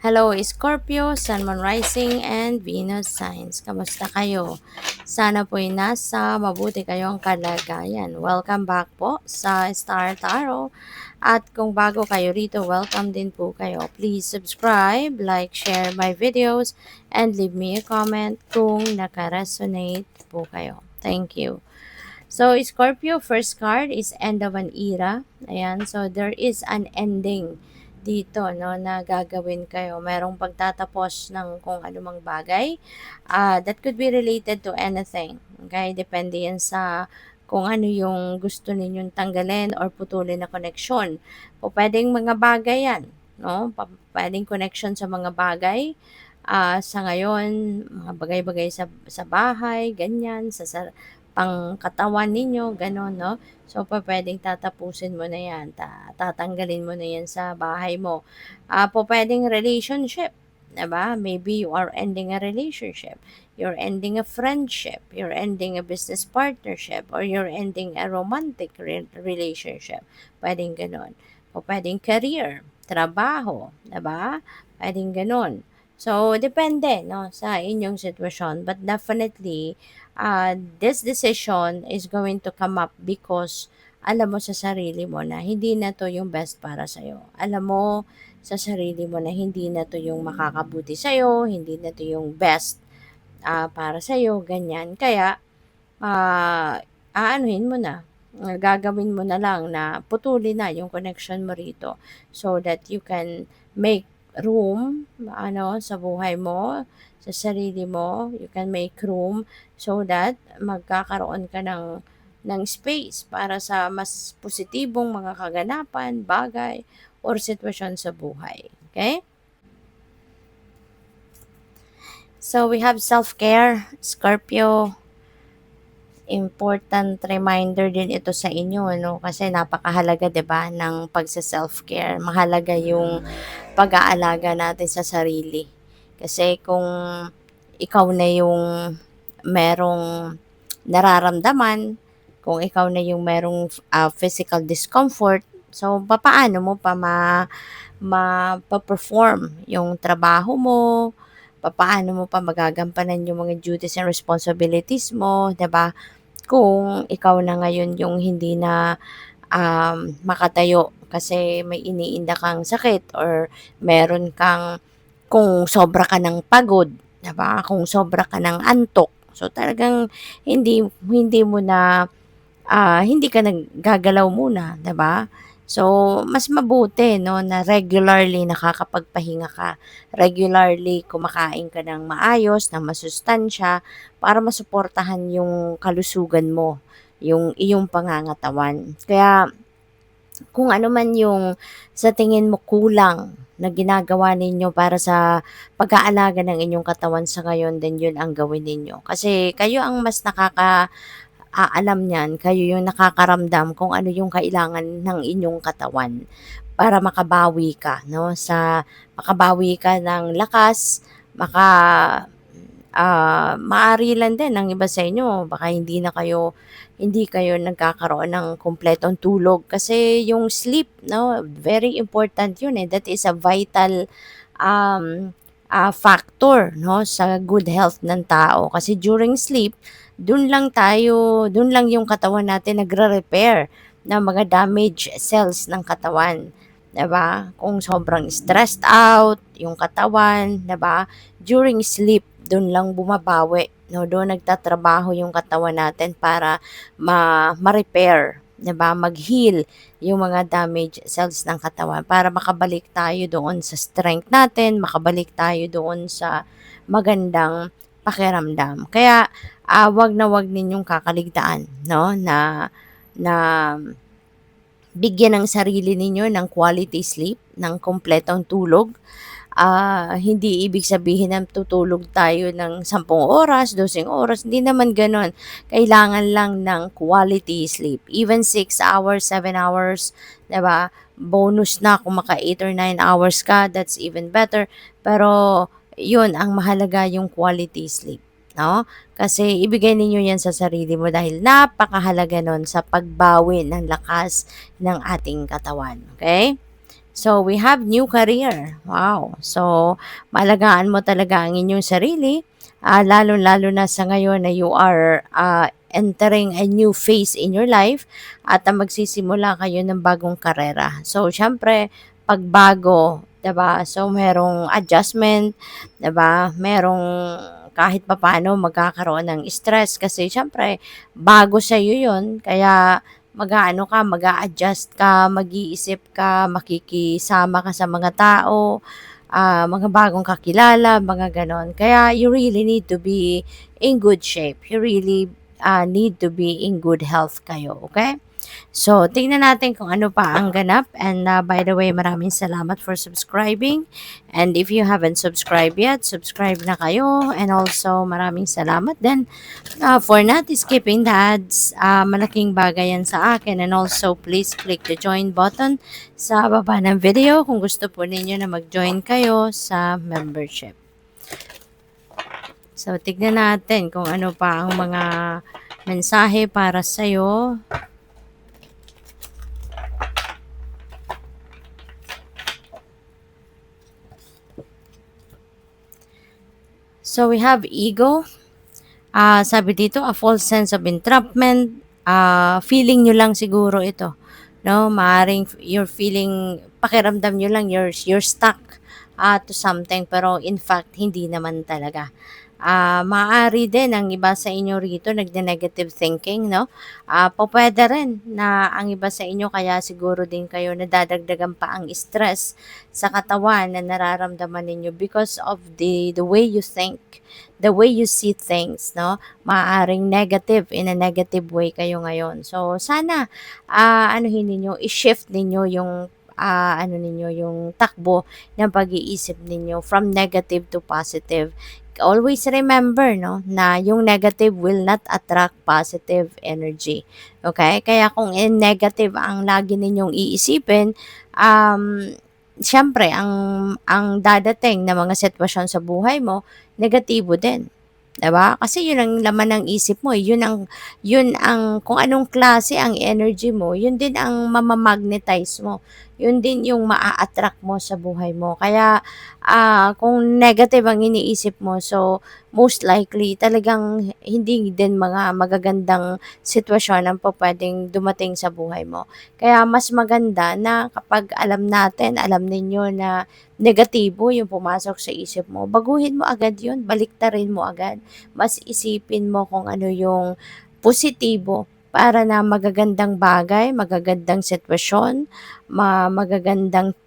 Hello Scorpio, Sun, Moon Rising, and Venus Signs. Kamusta kayo? Sana po'y nasa mabuti kayong kalagayan. Welcome back po sa Star Tarot. At kung bago kayo rito, welcome din po kayo. Please subscribe, like, share my videos, and leave me a comment kung nakaresonate po kayo. Thank you. So, Scorpio, first card is end of an era. Ayan, so there is an ending dito, no, na gagawin kayo. Merong pagtatapos ng kung anumang bagay. That could be related to anything. Okay, depende yan sa kung ano yung gusto ninyong tanggalin or putulin na connection. O pwedeng mga bagay yan, no? Pwedeng connection sa mga bagay. Sa ngayon, mga bagay-bagay sa bahay, ganyan, sa pangkatawan ninyo, gano'n, no? So, pwedeng tatapusin mo na yan, tatanggalin mo na yan sa bahay mo. Pwedeng relationship, diba? Maybe you are ending a relationship, you're ending a friendship, you're ending a business partnership, or you're ending a romantic relationship. Pwedeng gano'n. Pwedeng career, trabaho, diba? Pwedeng gano'n. So, depende, no, sa inyong sitwasyon. But definitely, this decision is going to come up because alam mo sa sarili mo na hindi na to yung best para sa'yo. Alam mo sa sarili mo na hindi na to yung makakabuti sa'yo, hindi na to yung best para sa'yo, ganyan. Kaya, aanuhin mo na, gagawin mo na lang na putulin na yung connection mo rito so that you can make room sa buhay mo, sa sarili mo, you can make room so that magkakaroon ka ng space para sa mas positibong mga kaganapan, bagay, or sitwasyon sa buhay. Okay? So, we have self-care, Scorpio. Important reminder din ito sa inyo, no? Kasi napakahalaga, 'di ba, ng pagse-self-care. Mahalaga yung pag-aalaga natin sa sarili. Kasi kung ikaw na yung merong nararamdaman, kung ikaw na yung merong physical discomfort, so papaano mo pa ma-perform yung trabaho mo, papaano mo pa magagampanan yung mga duties and responsibilities mo, 'di ba? Kung ikaw na ngayon yung hindi na makatayo kasi may iniinda kang sakit or meron kang kung sobra ka ng pagod, 'di ba? Kung sobra ka ng antok. So talagang hindi hindi mo na hindi ka naggagalaw muna, 'di ba? So mas mabuti, no, na regularly nakakapagpahinga ka. Regularly kumakain ka ng maayos, ng masustansya para masuportahan yung kalusugan mo, yung iyong pangangatawan. Kaya kung ano man yung sa tingin mo kulang na ginagawa ninyo para sa pag-aalaga ng inyong katawan sa ngayon, then yun ang gawin ninyo. Kasi kayo ang mas nakakaalam niyan, kayo yung nakakaramdam kung ano yung kailangan ng inyong katawan para makabawi ka, no? Makabawi ka ng lakas, maaari lang din ng iba sa inyo, baka hindi kayo nagkakaroon ng kumpletong tulog kasi yung sleep, no, very important yun eh. That is a vital um, factor, no, sa good health ng tao. Kasi during sleep, dun lang yung katawan natin nagre-repair ng mga damaged cells ng katawan. 'Di ba? Kung sobrang stressed out yung katawan, 'di ba? During sleep, dun lang bumabawi, no? Doon nagtatrabaho yung katawan natin para ma-repair, 'di ba? Mag-heal yung mga damaged cells ng katawan para makabalik tayo doon sa strength natin, makabalik tayo doon sa magandang pakiramdam. Kaya, wag ninyong kakaligtaan, no, na bigyan ng sarili ninyo ng quality sleep, ng kumpletong tulog. Hindi ibig sabihin na tutulog tayo ng 10 oras, 12 oras, hindi naman gano'n. Kailangan lang ng quality sleep. Even 6 hours, 7 hours, 'di ba? Bonus na kung maka 8 or 9 hours ka, that's even better. Pero 'yun ang mahalaga, yung quality sleep, 'no? Kasi ibigay ninyo 'yan sa sarili mo dahil napakahalaga nun sa pagbawi ng lakas ng ating katawan, okay? So, we have new career. Wow. So, maalagaan mo talaga ang inyong sarili, lalo-lalo na sa ngayon na you are entering a new phase in your life at magsisimula kayo ng bagong karera. So, syempre, pagbago, 'di ba? So, merong adjustment, 'di ba? Merong kahit papaano magkakaroon ng stress kasi syempre bago sa iyo 'yon kaya mag-aano ka, mag-a-adjust ka, mag-iisip ka, makikisama ka sa mga tao, mga bagong kakilala, mga gano'n. Kaya you really need to be in good shape. You really need to be in good health kayo, okay? So, tingnan natin kung ano pa ang ganap. And by the way, maraming salamat for subscribing. And if you haven't subscribed yet, subscribe na kayo. And also, maraming salamat din for not skipping the ads. Malaking bagay yan sa akin. And also, please click the join button sa baba ng video kung gusto po ninyo na mag-join kayo sa membership. So, tignan natin kung ano pa ang mga mensahe para sa'yo. So, we have ego. Sabi dito, a false sense of entrapment. Feeling nyo lang siguro ito. No? Maaring you're feeling, pakiramdam nyo lang, you're stuck to something. Pero in fact, hindi naman talaga. Maaari din ang iba sa inyo rito nagne-negative thinking, no? Pwede rin na ang iba sa inyo kaya siguro din kayo nadadagdagan pa ang stress sa katawan na nararamdaman ninyo because of the way you think, the way you see things, no? Maaaring negative, in a negative way kayo ngayon. So, sana, anuhin ninyo, i-shift ninyo yung ano ninyo, yung takbo ng pag-iisip ninyo from negative to positive. Always remember, no, na yung negative will not attract positive energy. Okay? Kaya kung in negative ang lagi ninyong iisipin, siyempre, ang dadating na mga sitwasyon sa buhay mo, negatibo din. 'Di ba? Kasi yun ang laman ng isip mo, yun ang kung anong klase ang energy mo, yun din ang mamamagnetize mo. Yun din yung maa-attract mo sa buhay mo. Kaya kung negative ang iniisip mo, so most likely talagang hindi din mga magagandang sitwasyon ang pupuwedeng dumating sa buhay mo. Kaya mas maganda na kapag alam ninyo na negatibo yung pumasok sa isip mo, baguhin mo agad yun, baliktarin mo agad. Mas isipin mo kung ano yung positibo para na magagandang bagay, magagandang sitwasyon, magagandang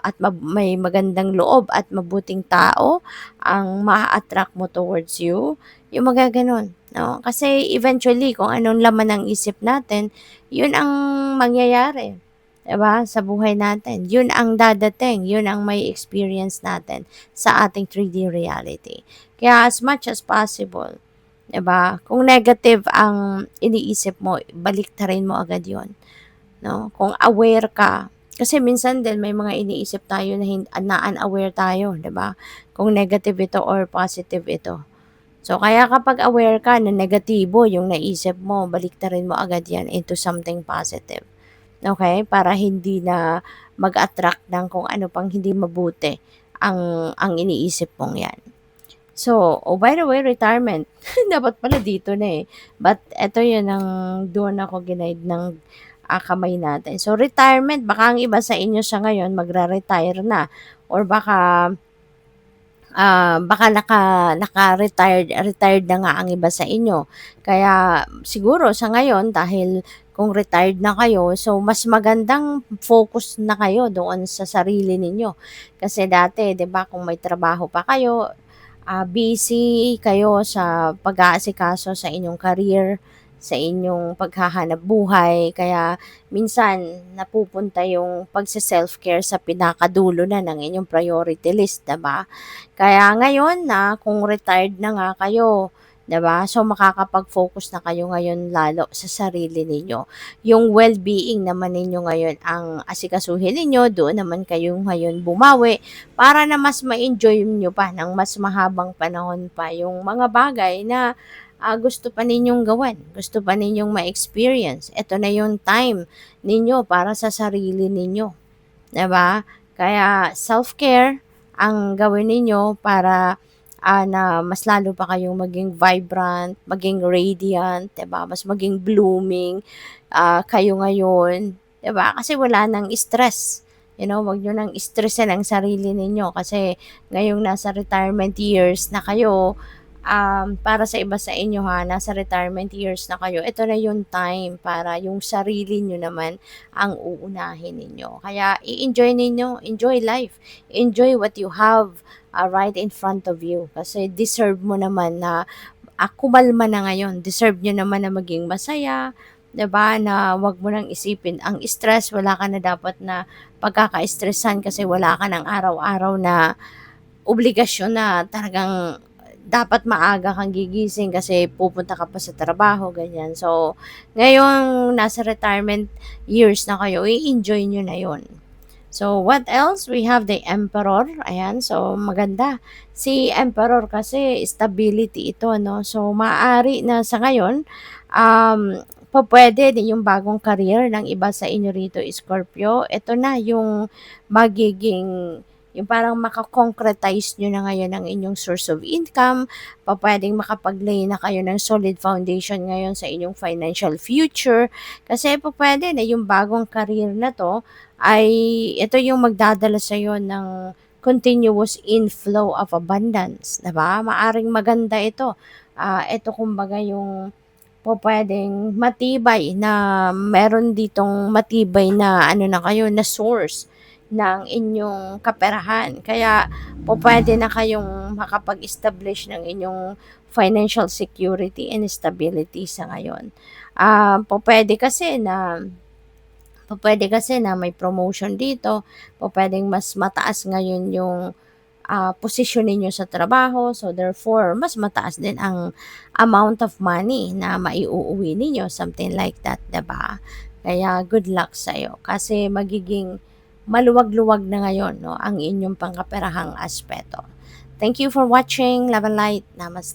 at may magandang loob at mabuting tao ang maa-attract mo towards you, yung mga gano'n, no? Kasi eventually kung anong laman ng isip natin, yun ang mangyayari, 'di ba, sa buhay natin. Yun ang dadating, yun ang may experience natin sa ating 3D reality. Kaya as much as possible, 'di ba, kung negative ang iniisip mo, baliktarin mo agad yun, no? Kung aware ka, kasi minsan din may mga iniisip tayo na unaware tayo, 'di ba? Kung negative ito or positive ito. So, kaya kapag aware ka na negatibo yung naisip mo, baliktarin mo agad yan into something positive. Okay? Para hindi na mag-attract ng kung ano pang hindi mabuti ang iniisip mong yan. So, oh by the way, retirement. Dapat pala dito na eh. But eto yun ang doon ako ginaid ng kamay natin. So, retirement, baka ang iba sa inyo sa ngayon magra-retire na or baka retired na nga ang iba sa inyo. Kaya siguro sa ngayon dahil kung retired na kayo, so mas magandang focus na kayo doon sa sarili ninyo. Kasi dati, 'di ba, kung may trabaho pa kayo, busy kayo sa pag-aasikaso sa inyong career, sa inyong paghahanap buhay, kaya minsan napupunta yung pagse-self-care sa pinakadulo na ng inyong priority list, 'di ba? Kaya ngayon na kung retired na nga kayo, 'di ba? So makakapag-focus na kayo ngayon lalo sa sarili ninyo. Yung well-being naman ninyo ngayon ang asikasuhin ninyo, doon naman kayo ngayon bumawi para na mas ma-enjoy nyo pa ng mas mahabang panahon pa yung mga bagay na gusto pa ninyong gawin, gusto pa ninyong ma-experience. Ito na yung time ninyo para sa sarili ninyo. 'di ba? Kaya self-care ang gawin ninyo para, na mas lalo pa kayong maging vibrant, maging radiant, 'di ba? Mas maging blooming, kayo ngayon, 'di ba? Kasi wala ng stress. Wag niyo nang stressin ang sarili ninyo kasi ngayong nasa retirement years na kayo, para sa iba sa inyo ha, nasa retirement years na kayo, ito na yung time para yung sarili niyo naman ang uunahin ninyo. Kaya i-enjoy ninyo, enjoy life, enjoy what you have right in front of you. Kasi deserve mo naman na kumalma na ngayon. Deserve nyo naman na maging masaya, 'di ba? Na wag mo nang isipin ang stress, wala ka na dapat na pagkaka-stressan kasi wala ka ng araw-araw na obligasyon na talagang dapat maaga kang gigising kasi pupunta ka pa sa trabaho, ganyan. So, ngayong nasa retirement years na kayo, i-enjoy nyo na yon. So, what else? We have the Emperor. Ayan, so maganda. Si Emperor kasi stability ito, no? So, maaari na sa ngayon, pwede din yung bagong career ng iba sa inyo rito, Scorpio. Ito na yung magiging yung parang makakonkretize nyo na ngayon ang inyong source of income, pwedeng makapag-lay na kayo ng solid foundation ngayon sa inyong financial future, kasi pwede na yung bagong career na to, ay ito yung magdadala sa iyo ng continuous inflow of abundance, 'di ba? Maaring maganda ito. Ito kumbaga yung pupuwedeng matibay na meron ditong matibay na ano na kayo, na source ng inyong kaperahan. Kaya pupuwede na kayong makapag-establish ng inyong financial security and stability sa ngayon. Pupuwede kasi na may promotion dito, pupuwedeng mas mataas ngayon yung posisyon ninyo sa trabaho. So, therefore, mas mataas din ang amount of money na maiuuwi ninyo, something like that, 'di ba? Kaya good luck sa'yo kasi magiging maluwag-luwag na ngayon, no, ang inyong pangkaperahang aspeto. Thank you for watching. Love and light. Namaste.